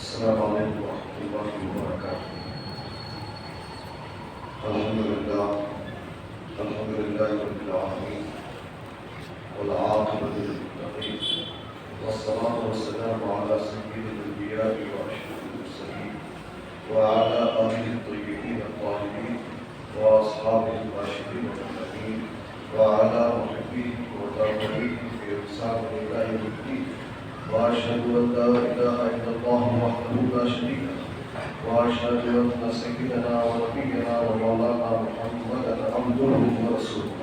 السلام علیکم ورحمۃ اللہ وبرکاتہ۔ الحمد للہ رب العالمین والعاقبۃ للمتقین والصلاۃ والسلام علی سید الانبیاء واشرف المرسلین وعلی آلہ الطیبین الطاہرین واصحابہ الراشدین المهدیین وعلی محبیہ وتابعیہ بإحسان إلی یوم الدین وأشهد أن لا إله إلا الله وحده لا شريك له وأشهد أن سيدنا ونبينا ومولانا محمدا عبده ورسوله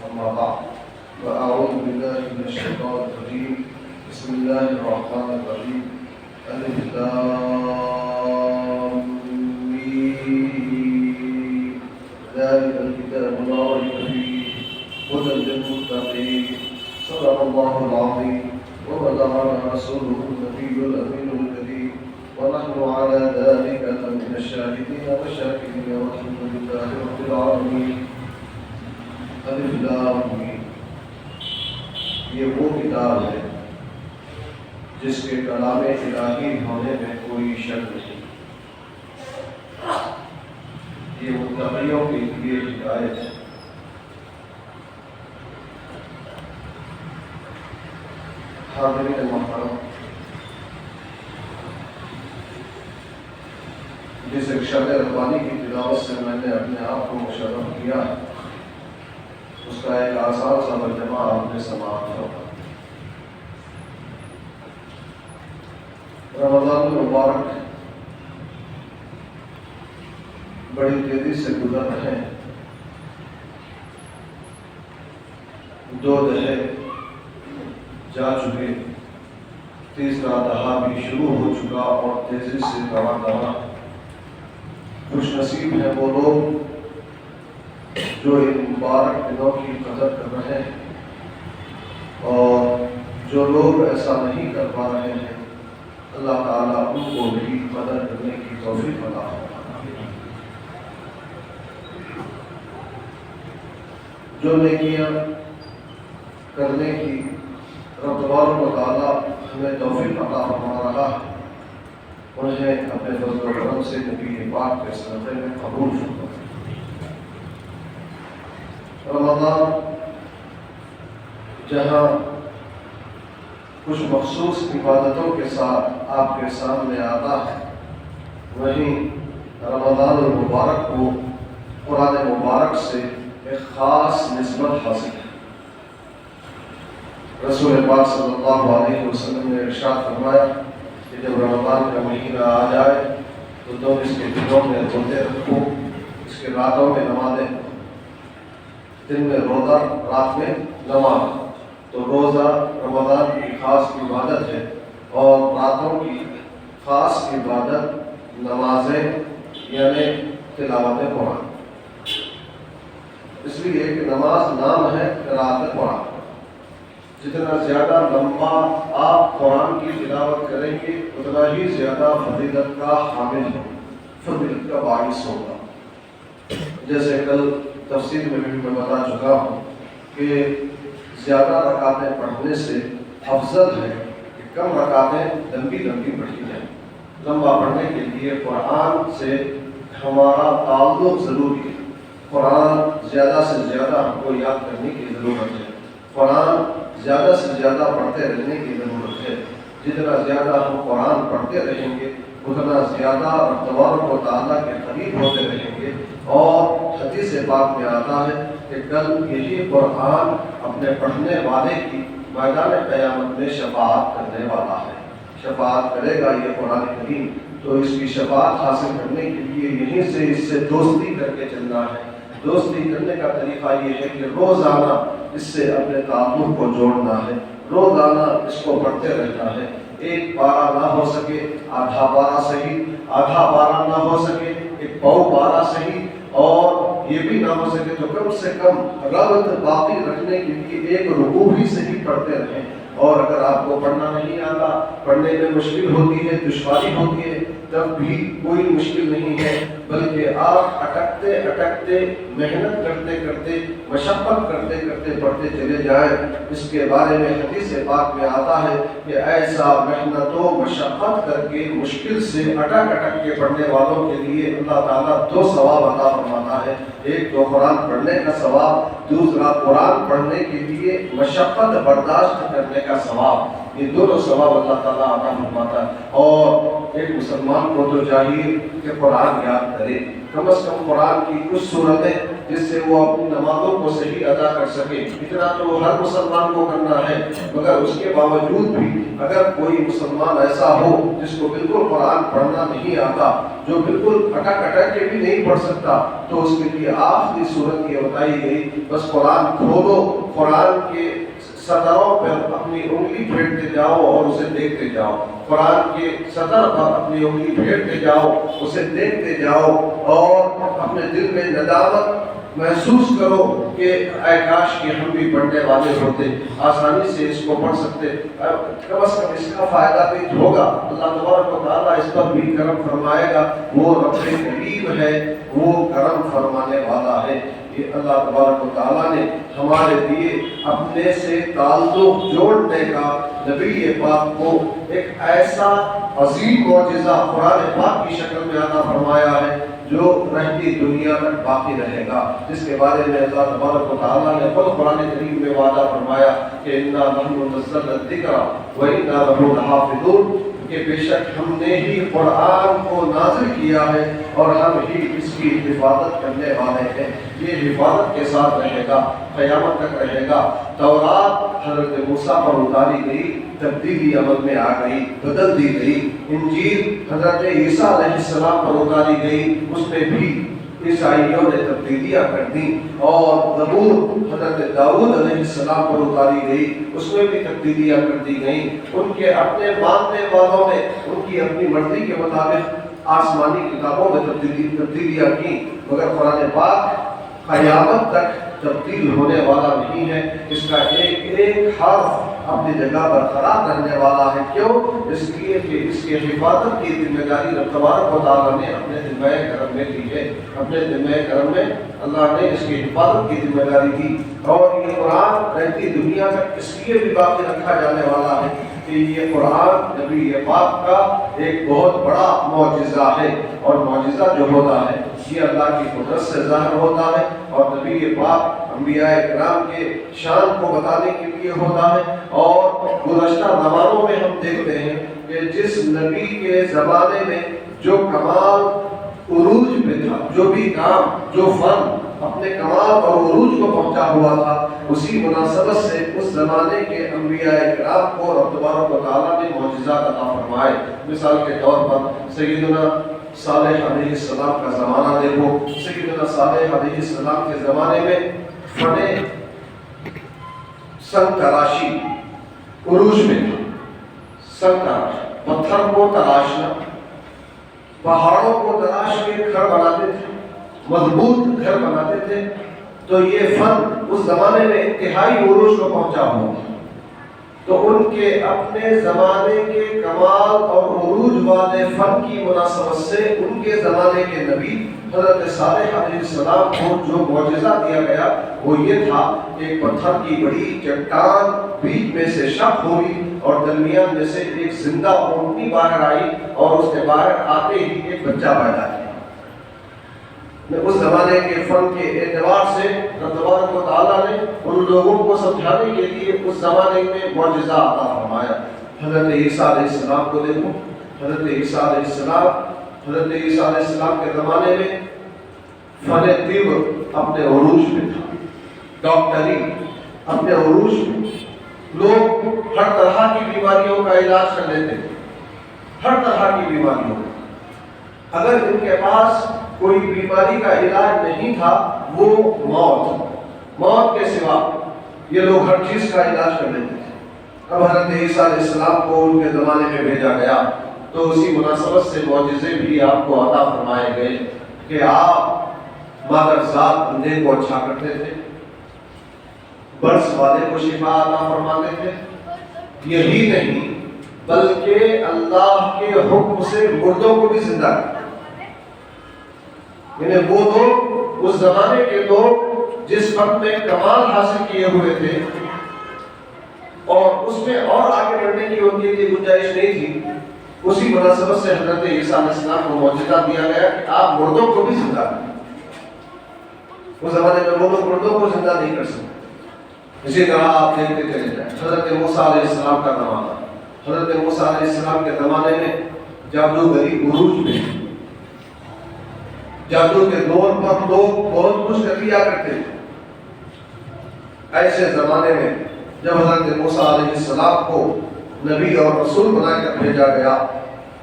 أما بعد فأعوذ بالله من الشيطان الرجيم بسم الله الرحمن الرحيم ألف لام ميم ذلك الكتاب لا ريب فيه هدى للمتقين صدق الله العظيم وبلغنا رسوله النبي الأمين الكريم ونحن على ذلك لمن الشاهدين والشاكرين والحمد لله رب العالمين۔ الف لام میم، یہ وہ کتاب ہے جس کے کلام الہی ہونے میں کوئی شک نہیں، یہ متقیوں کے لیے ہدایت ہے۔ حاضرین محترم، جس ایک شب ربانی کی تلاوت سے میں نے اپنے آپ کو مشرف کیا، اس کا ایک آسان سا ترجمہ آپ نے سماعت ہوگا۔ رمضان المبارک بڑی تیزی سے گزر رہے ہیں، 2 دہے جا چکے، تیسرا دہا بھی شروع ہو چکا اور تیزی سے رواں۔ خوش نصیب ہیں وہ لوگ جو ان مبارک دنوں کی قدر کر رہے ہیں، اور جو لوگ ایسا نہیں کر پا رہے ہیں اللہ تعالیٰ ان کو بھی قدر کرنے کی توفیق عطا فرمائے۔ جو نیکیاں کرنے کی رب تبارک و تعالیٰ ہمیں توفیق عطا فرما رہا ہے، انہیں اپنے فضل و کرم سے نبی پاک کے صدقے میں قبول فرمائے۔ رمضان جہاں کچھ مخصوص عبادتوں کے ساتھ آپ کے سامنے آتا ہے، وہیں رمضان المبارک کو قرآن مبارک سے ایک خاص نسبت حاصل ہے۔ رسول پاک صلی اللہ علیہ وسلم نے ارشاد فرمایا کہ جب رمضان کا مہینہ آ جائے تو تم اس کے دنوں میں روزے رکھو، اس کے راتوں میں نمازیں، دن میں روزہ، رات میں نماز۔ تو روزہ رمضان کی خاص عبادت ہے، اور راتوں کی خاص عبادت نمازیں یعنی تلاوت قرآن، اس لیے کہ نماز نام ہے قرأت قرآن۔ جتنا زیادہ لمبا آپ قرآن کی تلاوت کریں گے اتنا ہی زیادہ فضیلت کا حامل ہے، فضیلت کا باعث ہوگا۔ جیسے کل تفسیر میں بھی میں بتا چکا ہوں کہ زیادہ رکعتیں پڑھنے سے افضل ہے کہ کم رکعتیں لمبی پڑھی جائیں۔ لمبا پڑھنے کے لیے قرآن سے ہمارا تعلق ضروری ہے، قرآن زیادہ سے زیادہ ہم کو یاد کرنے کی ضرورت ہے، قرآن زیادہ سے زیادہ پڑھتے رہنے کی ضرورت ہے۔ جتنا زیادہ ہم قرآن پڑھتے رہیں گے اتنا زیادہ رب تبارک و تعالیٰ کے قریب ہوتے رہیں گے، اور حدیث پاک میں آتا ہے کہ کل یہی قرآن اپنے پڑھنے والے کی میدان قیامت میں شفاعت کرنے والا ہے۔ شفاعت کرے گا یہ قرآن کریم، تو اس کی شفاعت حاصل کرنے کے لیے یہیں سے اس سے دوستی کر کے چلنا ہے۔ دوستی کرنے کا طریقہ یہ ہے کہ روزانہ اس سے اپنے تعلق کو جوڑنا ہے، روزانہ اس کو پڑھتے رہنا ہے۔ ایک پارہ نہ ہو سکے آدھا پارہ صحیح، آدھا پارہ نہ ہو سکے ایک پاؤ پارہ صحیح، اور یہ بھی نہ ہو سکے تو کم سے کم ربط باقی رکھنے کے لیے ایک رکوع بھی صحیح پڑھتے رہیں۔ اور اگر آپ کو پڑھنا نہیں آتا، پڑھنے میں مشکل ہوتی ہے، دشواری ہوتی ہے، تب بھی کوئی مشکل نہیں ہے، بلکہ آپ اٹکتے اٹکتے محنت کرتے کرتے مشقت کرتے کرتے پڑھتے چلے جائیں۔ اس کے بارے میں حدیث پاک میں آتا ہے کہ ایسا محنت و مشقت کر کے مشکل سے اٹک اٹک کے پڑھنے والوں کے لیے اللہ تعالیٰ 2 ثواب عطا فرماتا ہے، ایک تو قرآن پڑھنے کا ثواب، دوسرا قرآن پڑھنے کے لیے مشقت برداشت کرنے کا ثواب، یہ دونوں ثواب اللہ تعالیٰ عطا فرماتا ہے۔ اور ایک مسلمان کو تو چاہیے کہ قرآن یاد کرے، کم از کم قرآن کی کچھ صورتیں جس سے وہ اپنی نمازوں کو صحیح ادا کر سکے، اتنا تو ہر مسلمان کو کرنا ہے، مگر اس کے باوجود بھی اگر کوئی مسلمان ایسا ہو جس کو بالکل قرآن پڑھنا نہیں آتا، جو بالکل اٹک اٹک کے بھی نہیں پڑھ سکتا، تو اس کے لیے آخری صورت یہ بتائی گئی، بس قرآن کھولو، قرآن کے سطروں پر اپنی انگلی پھیرتے جاؤ اور اسے دیکھتے جاؤ، قرآن کے سطر پر اپنی انگلی پھیرتے جاؤ، اسے دیکھتے جاؤ، اور اپنے دل میں ندامت محسوس کرو کہ اے کاش کہ ہم بھی پڑھنے والے ہوتے، آسانی سے اس کو پڑھ سکتے، کم از کم اس کا فائدہ بھی ہوگا، اللہ تبارک و تعالیٰ اس پر بھی کرم فرمائے گا، وہ رب کریم ہے، وہ کرم فرمانے والا ہے۔ یہ اللہ تبارک و تعالیٰ نے ہمارے لیے اپنے سے تعلق جوڑنے کا نبی پاک کو ایک ایسا عظیم معجزہ قرآن پاک کی شکل میں عطا فرمایا ہے جو رہتی دنیا تک باقی رہے گا، جس کے بارے میں اللہ تبارک و تعالیٰ نے خود قرآن کریم میں وعدہ فرمایا کہ اِنَّا نَحْنُ نَزَّلْنَا الذِّكْرَ وَإِنَّا لَهُ لَحَافِظُونَ، کہ بے شک ہم نے ہی قرآن کو نازل کیا ہے اور ہم ہی اس کی حفاظت کرنے والے ہیں، یہ حفاظت کے ساتھ رہے گا، قیامت تک رہے گا۔ تورات حضرت موسیٰ پر اتاری گئی، تبدیلی عمل میں آ گئی، بدل دی گئی۔ انجیل حضرت عیسیٰ علیہ السلام پر اتاری گئی، اس میں بھی عیسائیوں نے تبدیلیاں کر دی، اور زبور حضرت داؤد علیہ السلام پر اتاری گئی، اس میں بھی تبدیلیاں کر دی گئیں۔ ان کے اپنے ماننے والوں نے ان کی اپنی مرضی کے مطابق آسمانی کتابوں میں تبدیلیاں کی، مگر قرآن پاک قیامت تک تبدیل ہونے والا نہیں ہے، اس کا ایک ایک حرف اپنی جگہ برقرار رہنے والا ہے۔ کیوں؟ اس لیے کہ اس کے حفاظت کی ذمہ داری رب تبارک و تعالیٰ نے اپنے ذمہ کرم میں لی ہے، اپنے ذمہ کرم میں اللہ نے اس کی حفاظت کی ذمہ داری دی، اور یہ قرآن رہتی دنیا تک اس لیے بھی باقی رکھا جانے والا ہے کہ یہ قرآن نبی پاک کا ایک بہت بڑا معجزہ ہے، اور معجزہ جو ہوتا ہے یہ اللہ کی قدرت سے ظاہر ہوتا ہے، اور نبی پاک انبیاء کرام کے شان کو بتانے کے لیے ہوتا ہے۔ اور گزشتہ زمانوں میں ہم دیکھتے ہیں کہ جس نبی کے زمانے میں جو کمال عروج پہ تھا، جو بھی کام، جو فن اپنے کمال اور عروج کو پہنچا ہوا تھا، اسی مناسبت سے اس زمانے کے انبیاء کرام کو رب تبارک و تعالیٰ نے معجزات عطا فرمائے۔ مثال کے طور پر سیدنا صالح علیہ السلام کا زمانہ دیکھو، سیدنا صالح علیہ السلام کے زمانے میں فن سنگ تراشی عروج میں تھا۔ سنگ تراش، پتھر کو تراشنا، پہاڑوں کو تراش کے گھر بناتے تھے، مضبوط گھر بناتے تھے، تو یہ فن اس زمانے میں انتہائی عروج کو پہنچا ہوا تھا۔ تو ان کے اپنے زمانے کے کمال اور عروج والے فن کی مناسبت سے ان کے زمانے کے نبی حضرت صالح علیہ السلام کو جو معجزہ دیا گیا وہ یہ تھا کہ ایک پتھر کی بڑی چٹان بیچ میں سے شق ہوئی، اور درمیان میں سے ایک زندہ اونٹنی باہر آئی، اور اس کے باہر آتے ہی ایک بچہ پیدا کیا۔ اس زمانے کے فن کے اعتبار سے رب تبارک و تعالیٰ نے ان لوگوں کو سمجھانے کے لیے اس زمانے میں معجزہ عطا فرمایا۔ حضرت عیسیٰ علیہ السلام کو دیکھو، حضرت عیسیٰ علیہ السلام کے زمانے میں فن طب اپنے عروج میں تھا، ڈاکٹری اپنے عروج میں، لوگ ہر طرح کی بیماریوں کا علاج کر لیتے تھے، ہر طرح کی بیماریوں کا۔ اگر ان کے پاس کوئی بیماری کا علاج نہیں تھا، وہ موت کے سوا یہ لوگ ہر چیز کا علاج کر لیتے تھے۔ اب حضرت عیسیٰ علیہ السلام کو ان کے زمانے میں بھیجا گیا، تو اسی مناسبت سے معجزے بھی آپ کو عطا فرمائے گئے کہ آپ مادرزاد بندے کو اچھا کرتے تھے، برس والے کو شفا عطا فرماتے تھے۔ یہی نہیں بلکہ اللہ کے حکم سے مردوں کو بھی زندہ کیا۔ یعنی وہ لوگ، اس زمانے کے لوگ جس وقت میں کمال حاصل کیے ہوئے تھے اور اس میں اور آگے بڑھنے کی ان کے لیے گنجائش نہیں تھی، اسی مناسبت سے حضرت عیسیٰ علیہ السلام کو معجزہ دیا گیا کہ آپ مردوں کو بھی زندہ کریں۔ اس زمانے میں وہ لوگ مردوں کو زندہ نہیں کر سکتے۔ اسی طرح آپ دیکھتے چلے جائیں حضرت موسیٰ علیہ السلام کا زمانہ۔ حضرت موسیٰ علیہ السلام کے زمانے میں جادوگری عروج میں، جادو کے دور پر لوگ بہت کچھ کر لیا کرتے تھے۔ ایسے زمانے میں جب حضرت موسیٰ علیہ السلام کو نبی اور رسول بنا کر بھیجا گیا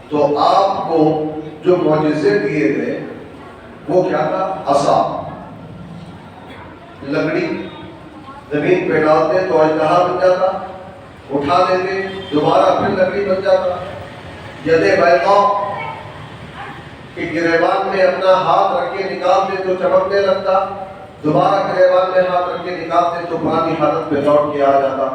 تو آپ کو جو معجزے دیے گئے وہ کیا تھا؟ عصا، لکڑی زمین پہ ڈالتے تو اژدہا بن جاتا، اٹھا لیتے دوبارہ پھر لکڑی بن جاتا۔ ید بیضاء کہ گریبان میں اپنا ہاتھ رکھ کے نکالتے تو چمکنے لگتا، دوبارہ گریبان میں ہاتھ رکھ کے نکالتے تو پرانی حالت پہ لوٹ کے آ جاتا۔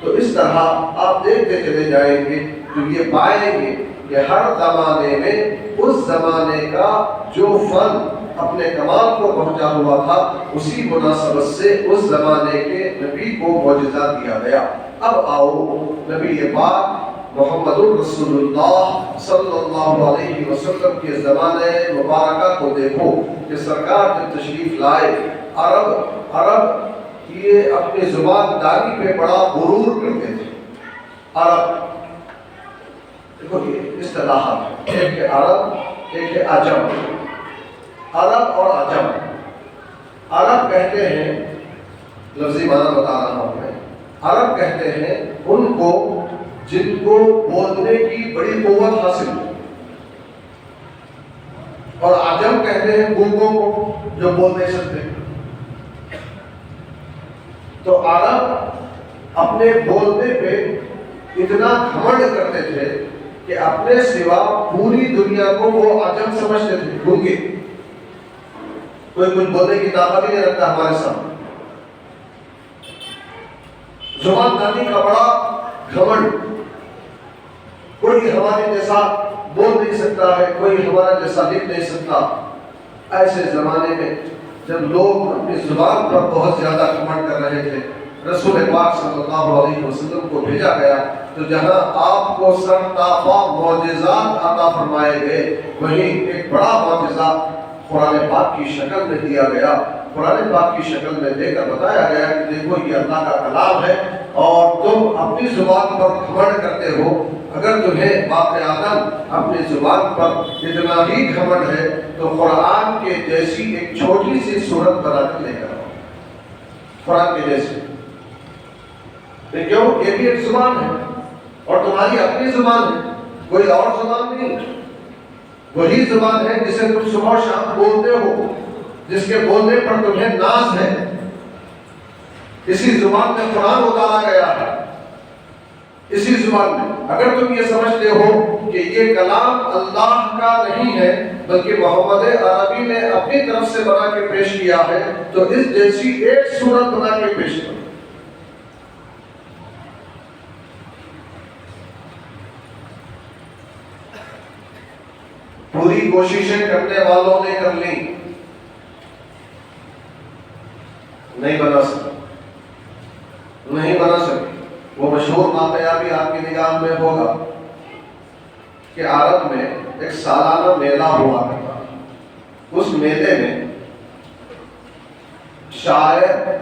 تو اس طرح آپ دیکھتے چلے جائیں گے تو یہ پائیں گے کہ ہر زمانے میں اس زمانے کا جو فن اپنے کمال کو پہنچا ہوا تھا، اسی مناسبت سے اس زمانے کے نبی کو معجزہ دیا گیا۔ اب آؤ نبی پاک محمد الرسول اللہ صلی اللہ علیہ وسلم کے زمانے مبارکہ کو دیکھو کہ سرکار جب تشریف لائے، عرب یہ اپنی زبان داری پہ بڑا غرور کرتے تھے۔ عرب دیکھو یہ اصطلاحات، ایک ہے عرب، ایک ہے عجم۔ عرب اور عجم، عرب کہتے ہیں، لفظی معنی بتا رہا ہوں میں، عرب کہتے ہیں ان کو جن کو بولنے کی بڑی قوت حاصل ہو، اور عجم کہتے ہیں گونگوں کو جو بول نہیں سکتے۔ تو عرب اپنے بولنے پہ اتنا گھمنڈ کرتے تھے کہ اپنے سوا پوری دنیا کو وہ عجم سمجھتے تھے، گونگے، کوئی کچھ بولنے کی طاقت ہی نہیں رکھتا ہمارے سامنے۔ زبان دانی کا بڑا گھمنڈ، کوئی ہمارے جیسا بول نہیں سکتا ہے، کوئی ہمارا جیسا لکھ نہیں سکتا۔ ایسے زمانے میں جب لوگ اپنی زبان پر بہت زیادہ گھمنڈ کر رہے تھے، رسول پاک صلی اللہ علیہ وسلم کو بھیجا گیا تو جہاں آپ کو سر تافا معجزات عطا فرمائے گئے، وہیں ایک بڑا معجزہ قرآن پاک کی شکل میں دیا گیا۔ قرآن پاک کی شکل میں دے کر بتایا گیا کہ دیکھو یہ اللہ کا کلام ہے اور تم اپنی زبان پر گھمنڈ کرتے ہو۔ اگر تمہیں واقعاتاً اپنی زبان پر اتنا ہی گھمنڈ ہے تو قرآن کے جیسی ایک چھوٹی سی صورت بنا کر لے کر آؤ، قرآن کے جیسی۔ کیوں؟ یہ بھی ایک زبان ہے اور تمہاری اپنی زبان ہے، کوئی اور زبان نہیں، وہی زبان ہے جسے تم صبح شام بولتے ہو، جس کے بولنے پر تمہیں ناز ہے۔ اسی زبان میں قرآن اتارا گیا ہے، اسی زبان میں۔ اگر تم یہ سمجھتے ہو کہ یہ کلام اللہ کا نہیں ہے بلکہ محمد عربی نے اپنی طرف سے بنا کے پیش کیا ہے تو اس جیسی ایک صورت بنا کے پیش کرو۔ پوری کوششیں کرنے والوں نے کر لی، نہیں بنا سکے، نہیں بنا سکے۔ وہ مشہور واقعہ بھی آپ کی نگاہ میں ہوگا کہ عرب میں ایک سالانہ میلہ ہوا کرتا، اس میلے میں شاعر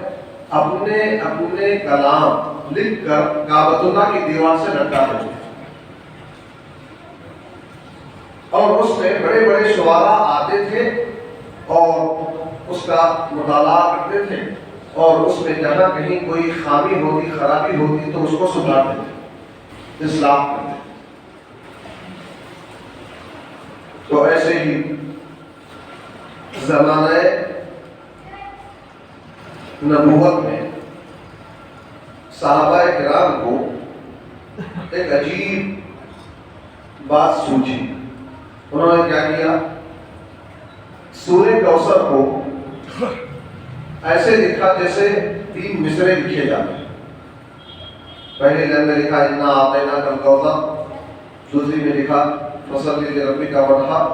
اپنے اپنے کلام لکھ کر کعبۃ اللہ کی دیوار سے لٹکا دیتے اور اس میں بڑے بڑے شعراء آتے تھے اور اس کا مطالعہ کرتے تھے اور اس میں جہاں کہیں کوئی خامی ہوتی، خرابی ہوتی تو اس کو سدھارتے تھے، اصلاح کرتے تھے۔ تو ایسے ہی زمانہ نبوت میں صحابہ کرام کو ایک عجیب بات سوچی۔ انہوں نے کیا کیا؟ سورہ کوثر کو ایسے لکھا جیسے 3 مصرے لکھے جاتے ہیں۔ پہلی لائن میں لکھا انا اعطیناک الکوثر، دوسری میں لکھا فصلی لربک ونحر،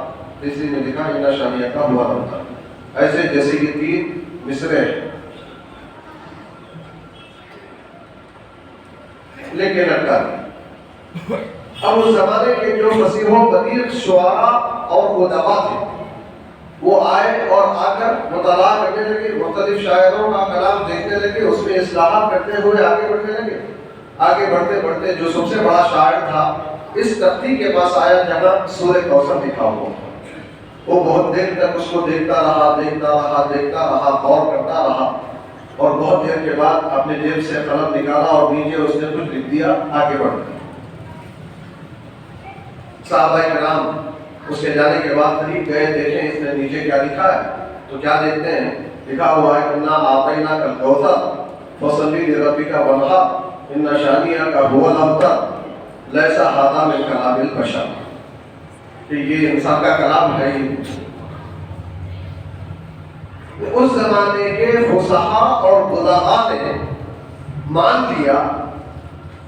تیسری میں لکھا ان شانئک هو الابتر۔ ایسے جیسے یہ 3 مصرے ہیں، لیکن اٹکا اب اس زمانے کے جو فصیح و بلیغ شعراء اور ادبا تھے وہ آئے اور آ کر مطالعہ کرنے لگے، مختلف شاعروں کا کلام دیکھنے لگے، اس میں اصلاحات کرتے ہوئے آگے بڑھنے لگے۔ آگے بڑھتے بڑھتے جو سب سے بڑا شاعر تھا اس تختی کے پاس آیا جہاں سورہ کوثر لکھا ہوا تھا۔ وہ بہت دیر تک اس کو دیکھتا رہا، غور کرتا رہا، اور بہت دیر کے بعد اپنے جیب سے قلم نکالا اور نیچے اس نے کچھ لکھ دیا، آگے بڑھ گیا۔ صحابہ کرام اس کے جانے کے بعد قریب گئے، دیکھیں اس نے نیچے کیا لکھا ہے، تو کیا دیکھتے ہیں؟ لکھا ہوا ہے انا اعطیناک الکوثر فصلی لربک ونحر ان شانئک هو الابتر لیس ھذا من کلام البشر، کہ یہ انسان کا کلام ہے ہی۔ اس زمانے کے فصحاء اور بلغاء نے مان لیا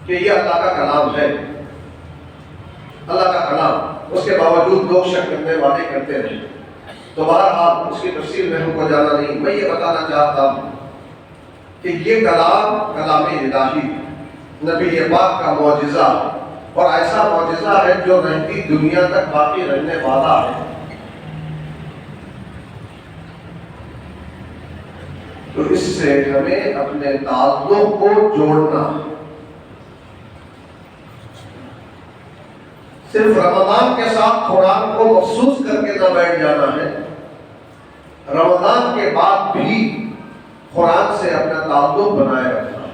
کہ یہ اللہ کا کلام ہے، اللہ کا کلام، اس کے باوجود لوگ شک کرنے والے کرتے رہے۔ تو بہرحال اس کی تفصیل میں ہم کو جانا نہیں، میں یہ بتانا چاہتا ہوں کہ یہ کلام الہی نبی پاک کا معجزہ، اور ایسا معجزہ ہے جو رہتی دنیا تک باقی رہنے والا ہے۔ تو اس سے ہمیں اپنے تعلق کو جوڑنا، صرف رمضان کے ساتھ قرآن کو مخصوص کر کے نہ بیٹھ جانا ہے، رمضان کے بعد بھی قرآن سے اپنا تعلق بنائے رکھنا۔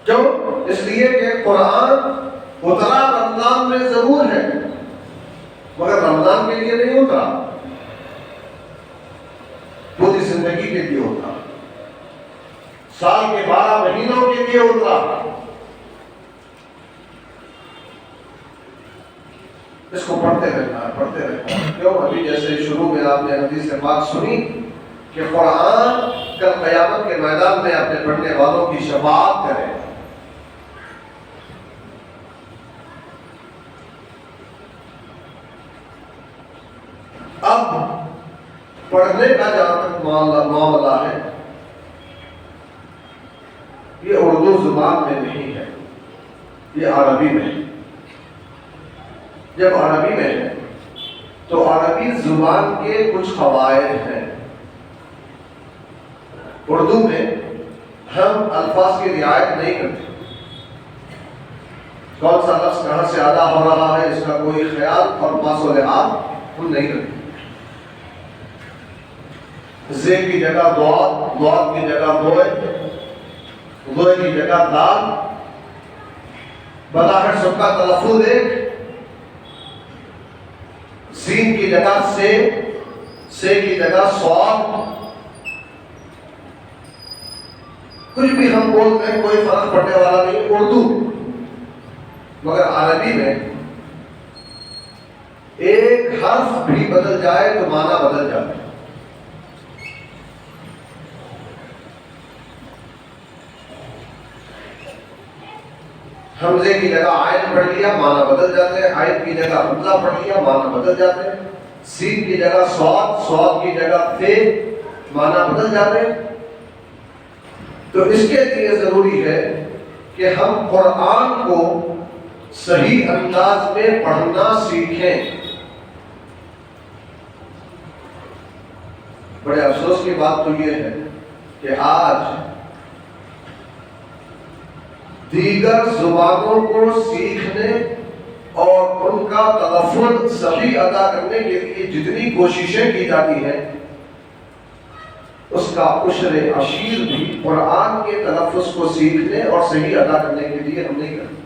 کیوں؟ اس لیے کہ قرآن اترا رمضان میں ضرور ہے، مگر رمضان کے لیے نہیں اترا، پوری زندگی کے لیے اترا، سال کے 12 مہینوں کے لیے اترا۔ اس کو پڑھتے رہنا ہے، پڑھتے رہنا ہے۔ کیوں؟ ابھی جیسے شروع میں آپ نے حدیث پاک سنی کہ قرآن کل قیامت کے میدان میں اپنے پڑھنے والوں کی شفاعت کرے۔ اب پڑھنے کا جہاں تک معاملہ ہے، یہ اردو زبان میں نہیں ہے، یہ عربی میں ہے۔ جب عربی میں ہے تو عربی زبان کے کچھ قواعد ہیں۔ اردو میں ہم الفاظ کی رعایت نہیں کرتے، کون سا لفظ کہاں سے ادا ہو رہا ہے اس کا کوئی خیال اور پاس و لحاظ ہم نہیں کرتے۔ زے کی جگہ ضاد، ضاد کی جگہ ضوئے، ضوئے کی جگہ دال، بلاہٹ سب کا تلفظ ایک، سین کی جگہ سے کی جگہ صاد، کچھ بھی ہم بولتے ہیں کوئی فرق پڑنے والا نہیں اردو، مگر عربی میں ایک حرف بھی بدل جائے تو معنی بدل جاتا ہے۔ حمزے کی جگہ عین پڑھ لیا معنی بدل جاتے ہیں، عین کی جگہ حمزہ پڑھ لیا معنی بدل جاتے ہیں، سین کی جگہ صاد، صاد کی جگہ تے معنی بدل جاتے ہیں۔ تو اس کے لیے ضروری ہے کہ ہم قرآن کو صحیح انداز میں پڑھنا سیکھیں۔ بڑے افسوس کی بات تو یہ ہے کہ آج دیگر زبانوں کو سیکھنے اور ان کا تلفظ صحیح ادا کرنے کے لیے جتنی کوششیں کی جاتی ہیں، اس کا عشر عشیر بھی قرآن کے تلفظ کو سیکھنے اور صحیح ادا کرنے کے لیے ہم نہیں کرتے۔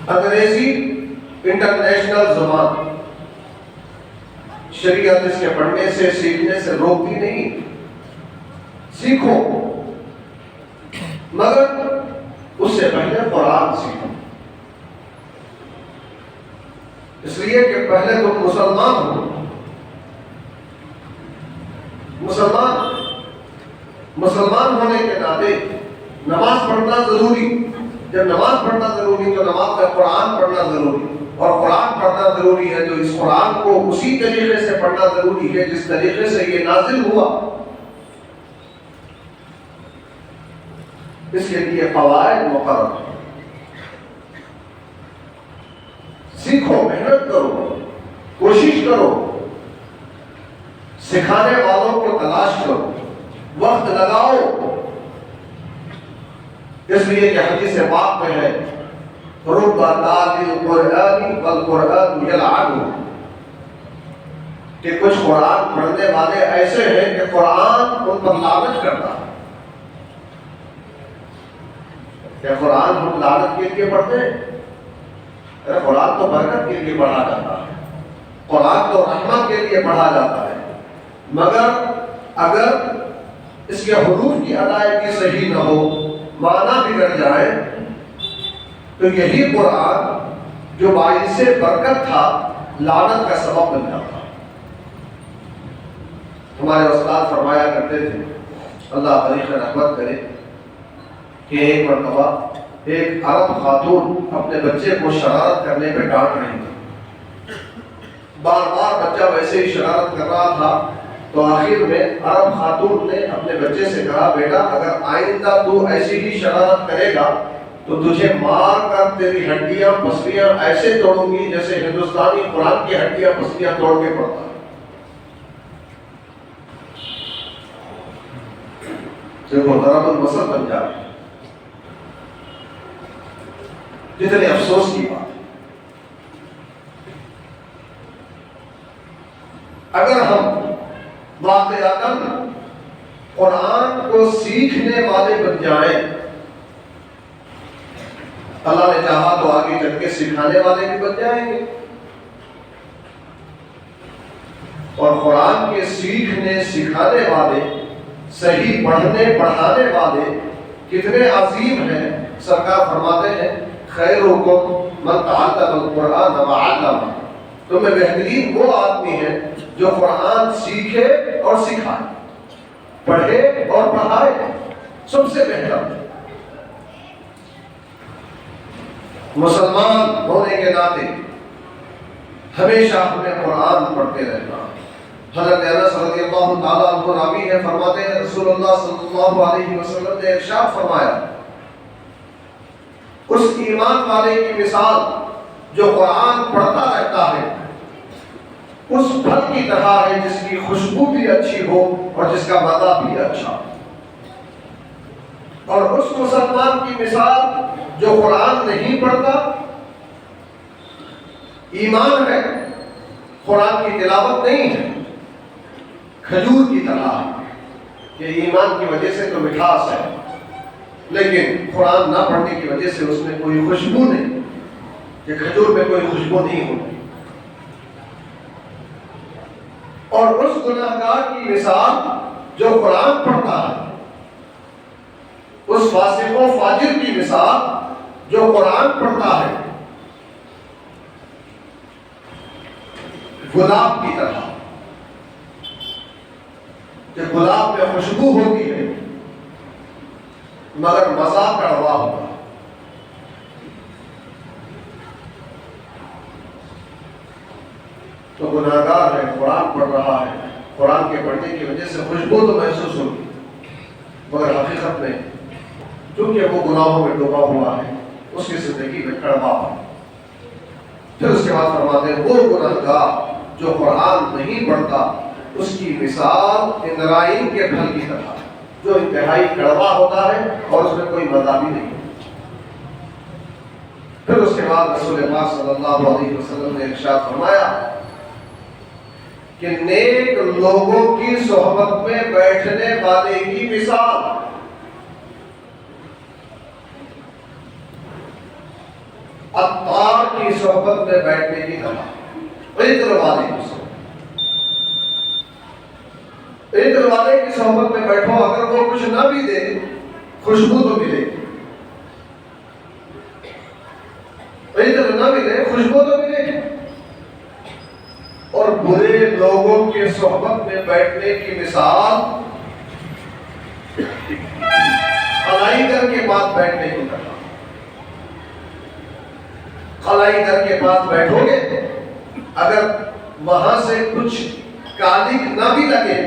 انگریزی انٹرنیشنل زبان، شریعت اس کے پڑھنے سے سیکھنے سے روکتی نہیں، سیکھو، مگر اس سے پہلے قرآن سیکھو، اس لیے کہ پہلے تم مسلمان ہو۔ مسلمان مسلمان ہونے کے ناطے نماز پڑھنا ضروری. جب نماز پڑھنا ضروری تو نماز میں قرآن پڑھنا ضروری, اور قرآن پڑھنا ضروری ہے تو اس قرآن کو اسی طریقے سے پڑھنا ضروری ہے جس طریقے سے یہ نازل ہوا. اس کے لیے قواعد مقرر. سیکھو, محنت کرو, کوشش کرو, سکھانے والوں کو تلاش کرو, وقت لگاؤ. اس لیے کہ حدیث پاک میں ہے رب تالی القرآن والقرآن یلعنہ, کہ کچھ قرآن پڑھنے والے ایسے ہیں کہ قرآن ان پر لعنت کرتا ہے. کیا قرآن ہم لعنت کے لیے پڑھتے ہیں؟ ارے قرآن تو برکت کے لیے پڑھا جاتا ہے, قرآن تو رحمت کے لیے پڑھا جاتا ہے. مگر اگر اس کے حروف کی ادائیگی صحیح نہ ہو, معنی بگڑ جائے, تو یہی قرآن جو باعث برکت تھا لعنت کا سبب بن جاتا. ہمارے استاد فرمایا کرتے تھے, اللہ علیہ رحمت کرے, کہ ایک مرتبہ ایک عرب خاتون اپنے بچے کو شرارت کرنے پہ ڈانٹ رہی تھی. بار بار بچہ ویسے ہی شرارت کر رہا تھا, تو آخر میں عرب خاتون نے اپنے بچے سے کہا, بیٹا اگر آئندہ تو ایسی ہی شرارت کرے گا تو تجھے مار کر تیری ہڈیاں پسلیاں ایسے توڑوں گی جیسے ہندوستانی قرآن کی ہڈیاں پسلیاں توڑ کے پڑتا ہے. دیکھو ضرب المثل بن جائے. جتنے افسوس کی بات, اگر ہم واقعاتاً قرآن کو سیکھنے والے بن جائیں, اللہ نے چاہا تو آگے چل کے سکھانے والے بھی بن جائیں گے. اور قرآن کے سیکھنے سکھانے والے, صحیح پڑھنے پڑھانے والے کتنے عظیم ہیں. سرکار فرماتے ہیں خیرکم من تعلم القرآن وعلمہ, تم میں بہترین وہ آدمی ہے جو قرآن سیکھے اور سکھائے, پڑھے اور پڑھائے, سب سے بہتر. مسلمان ہونے کے ناطے ہمیشہ ہمیں قرآن پڑھتے رہنا. حضرت انس رضی اللہ تعالیٰ عنہ راوی ہے, فرماتے ہیں رسول اللہ صلی اللہ علیہ وسلم نے ارشاد فرمایا, اس ایمان والے کی مثال جو قرآن پڑھتا رہتا ہے اس پھل کی طرح ہے جس کی خوشبو بھی اچھی ہو اور جس کا مزہ بھی اچھا. اور اس مسلمان کی مثال جو قرآن نہیں پڑھتا, ایمان ہے, قرآن کی تلاوت نہیں ہے, کھجور کی طرح ہے کہ ایمان کی وجہ سے تو مٹھاس ہے, لیکن قرآن نہ پڑھنے کی وجہ سے اس میں کوئی خوشبو نہیں, کہ کھجور میں کوئی خوشبو نہیں ہوتی. اور اس گناہگار کی مثال جو قرآن پڑھتا ہے, اس فاسق و فاجر کی مثال جو قرآن پڑھتا ہے, گلاب کی طرح, کہ گلاب میں خوشبو ہوتی ہے مگر مزہ کڑوا ہوگا. تو گناہگار ہے, قرآن پڑھ رہا ہے, قرآن کے پڑھنے کی وجہ سے خوشبو تو محسوس ہوگی, مگر حقیقت میں چونکہ وہ گناہوں میں ڈوبا ہوا ہے اس کی زندگی میں کڑوا ہے. پھر اس کے بعد فرماتے ہیں وہ گناہگار جو قرآن نہیں پڑھتا اس کی مثال اندرائن کے پھل کی طرح جو انتہائی کڑوا ہوتا ہے اور اس میں کوئی مزہ بھی نہیں. پھر اس کے بعد رسول پاک صلی اللہ علیہ وسلم نے ارشاد فرمایا کہ نیک لوگوں کی صحبت میں بیٹھنے والے کی مثال عطار کی صحبت میں بیٹھنے کی طرح. عطر والے کی صحبت میں بیٹھو, اگر وہ کچھ نہ بھی دے خوشبو تو ملے, عطر نہ ملے خوشبو تو ملے. اور برے لوگوں کے صحبت میں بیٹھنے کی مثال خلائی در کے پاس بیٹھنے کو کہا. خلائی در کے پاس بیٹھو گے، اگر وہاں سے کچھ کالک نہ بھی لگے،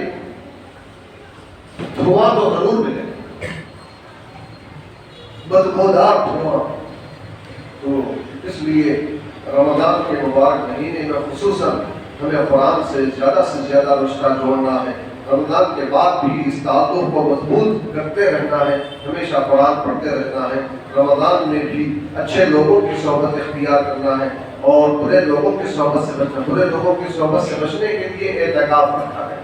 دھواں تو ضرور ملے، بدبودار دھواں. تو اس لیے رمضان کے مبارک مہینے میں خصوصاً ہمیں قرآن سے زیادہ رشتہ جوڑنا ہے. رمضان کے بعد بھی اس تعلق کو مضبوط کرتے رہنا ہے، ہمیشہ قرآن پڑھتے رہنا ہے. رمضان میں بھی اچھے لوگوں کی صحبت اختیار کرنا ہے اور برے لوگوں کی صحبت سے بچنا. برے لوگوں کی صحبت سے بچنے کے لیے اعتکاف رکھا ہے.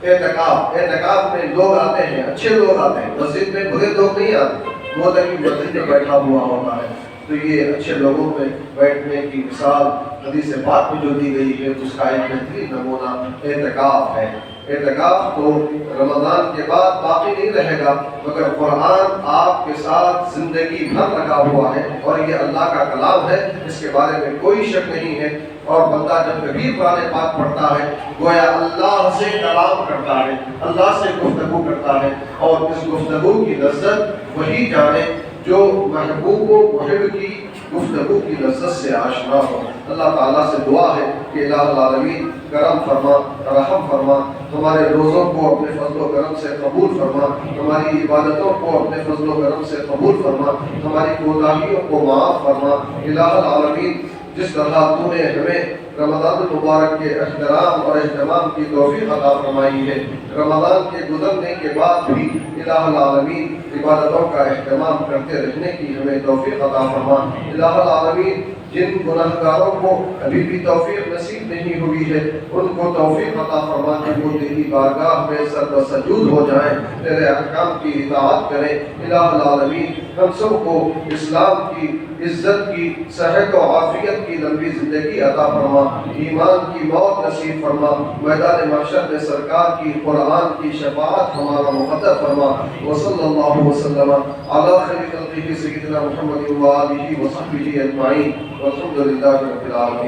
اعتکاف میں لوگ آتے ہیں، اچھے لوگ آتے ہیں، مسجد میں برے لوگ نہیں آتے. وہ تک مسجد میں بیٹھا ہوا ہوتا ہے. تو یہ اچھے لوگوں میں بیٹھنے کی مثال حدیث پاک میں جو دی گئی ہے اس کا ایک بہترین نمونہ اعتکاف ہے. اعتکاف تو رمضان کے بعد باقی نہیں رہے گا، مگر قرآن آپ کے ساتھ زندگی بھر لگا ہوا ہے اور یہ اللہ کا کلام ہے، اس کے بارے میں کوئی شک نہیں ہے. اور بندہ جب کبھی قرآن پاک پڑھتا ہے گویا اللہ سے کلام کرتا ہے، اللہ سے گفتگو کرتا ہے. اور اس گفتگو کی لذت وہی جانے جو محبوب و محب کی گفتگو کی لذت سے آشنا ہو. اللہ تعالیٰ سے دعا ہے کہ الہ العالمین کرم فرما، رحم فرما، ہمارے روزوں کو اپنے فضل و کرم سے قبول فرما، ہماری عبادتوں کو اپنے فضل و کرم سے قبول فرما، ہماری کوتاہیوں کو معاف فرما. الہ العالمین جس طرح تو نے ہمیں رمضان المبارک کے احترام اور اہتمام کی توفیق عطا فرمائی ہے، رمضان کے گزرنے کے بعد بھی الہ العالمین عبادتوں کا اہتمام کرتے رہنے کی ہمیں توفیق عطا فرما. الہ العالمین جن گناہگاروں کو ابھی بھی توفیق نصیب نہیں ہوئی ہے ان کو توفیق عطا فرما کہ وہ تیری بارگاہ میں سر بسجود ہو جائیں، تیرے احکام کی اطاعت کریں. الہ العالمین ہم سب کو اسلام کی عزت کی، صحت و عافیت کی لمبی زندگی عطا فرما، ایمان کی موت نصیب فرما، میدان محشر میں سرکار کی قرآن کی شفاعت ہمارا مقدر فرما. وصلی اللہ وسلم علی خیر خلقہ سیدنا محمد و آلہ و صحبہ اجمعین والحمد للہ رب العالمین.